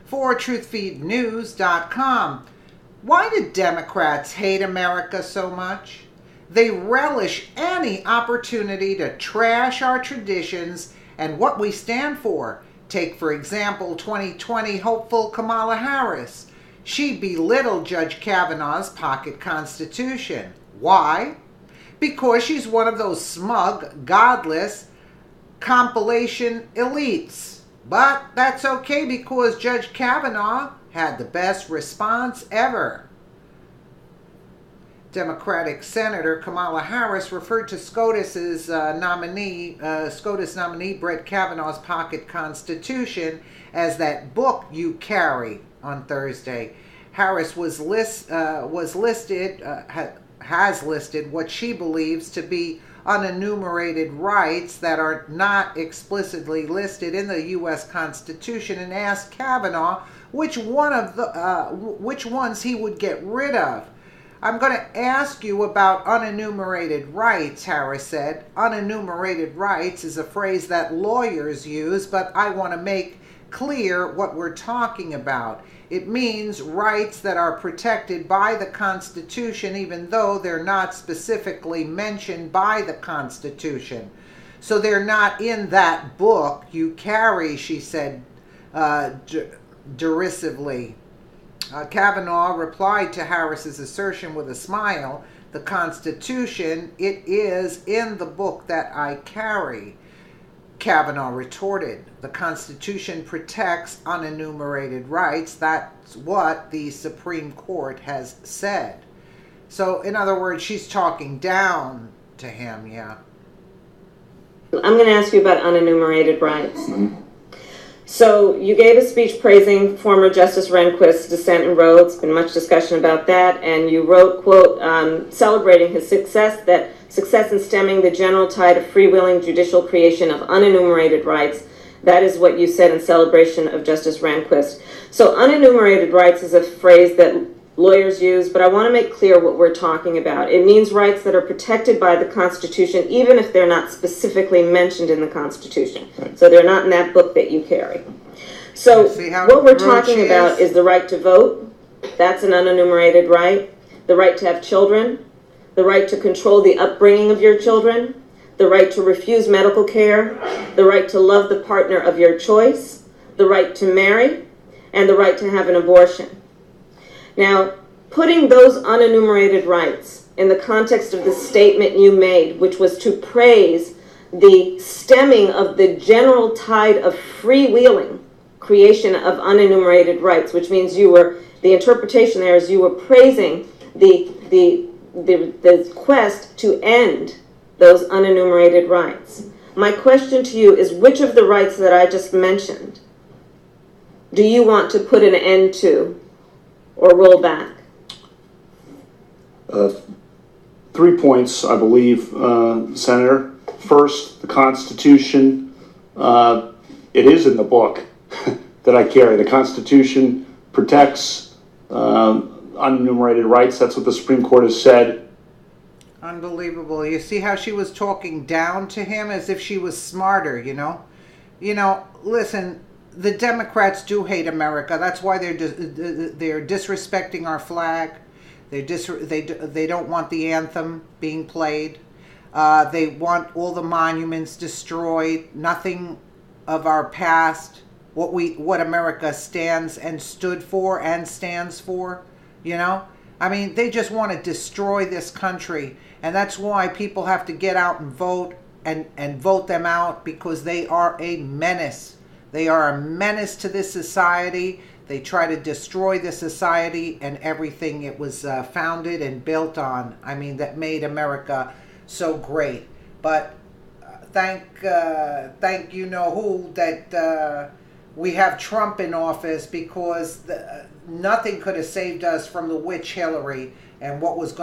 for truthfeednews.com. Why do Democrats hate America so much? They relish any opportunity to trash our traditions and what we stand for. Take, for example, 2020 hopeful Kamala Harris. She belittled Judge Kavanaugh's pocket constitution. Why? Because she's one of those smug, godless compilation elites. But that's okay because Judge Kavanaugh had the best response ever. Democratic Senator Kamala Harris referred to SCOTUS nominee Brett Kavanaugh's pocket constitution as that book you carry on Thursday. Harris has listed what she believes to be unenumerated rights that are not explicitly listed in the U.S. Constitution and asked Kavanaugh which ones he would get rid of. I'm going to ask you about unenumerated rights, Harris said. Unenumerated rights is a phrase that lawyers use, but I want to make clear what we're talking about. It means rights that are protected by the Constitution, even though they're not specifically mentioned by the Constitution. So they're not in that book you carry, she said derisively. Kavanaugh replied to Harris's assertion with a smile. The Constitution, it is in the book that I carry. Kavanaugh retorted, the Constitution protects unenumerated rights. That's what the Supreme Court has said. So, in other words, she's talking down to him, yeah. I'm going to ask you about unenumerated rights. So, you gave a speech praising former Justice Rehnquist's dissent in Roe. There's been much discussion about that. And you wrote, quote, celebrating his success in stemming the general tide of freewheeling judicial creation of unenumerated rights. That is what you said in celebration of Justice Rehnquist. So unenumerated rights is a phrase that lawyers use, but I want to make clear what we're talking about. It means rights that are protected by the Constitution, even if they're not specifically mentioned in the Constitution. Right. So they're not in that book that you carry. So what we're talking about is the right to vote. That's an unenumerated right. The right to have children. The right to control the upbringing of your children, the right to refuse medical care, the right to love the partner of your choice, the right to marry, and the right to have an abortion. Now, putting those unenumerated rights in the context of the statement you made, which was to praise the stemming of the general tide of freewheeling creation of unenumerated rights, which means the interpretation there is you were praising the quest to end those unenumerated rights. My question to you is, which of the rights that I just mentioned do you want to put an end to or roll back? 3 points, I believe, Senator. First, the Constitution. It is in the book that I carry. The Constitution protects unenumerated rights. That's what the Supreme Court has said. Unbelievable. You see how she was talking down to him as if she was smarter, you know? Listen, the Democrats do hate America. That's why they're disrespecting our flag. They don't want the anthem being played. They want all the monuments destroyed. Nothing of our past, what America stands and stood for and stands for. I mean, they just want to destroy this country. And that's why people have to get out and vote and vote them out, because they are a menace. They are a menace to this society. They try to destroy this society and everything it was founded and built on. I mean, that made America so great. But thank you know who that we have Trump in office, because nothing could have saved us from the witch Hillary and what was going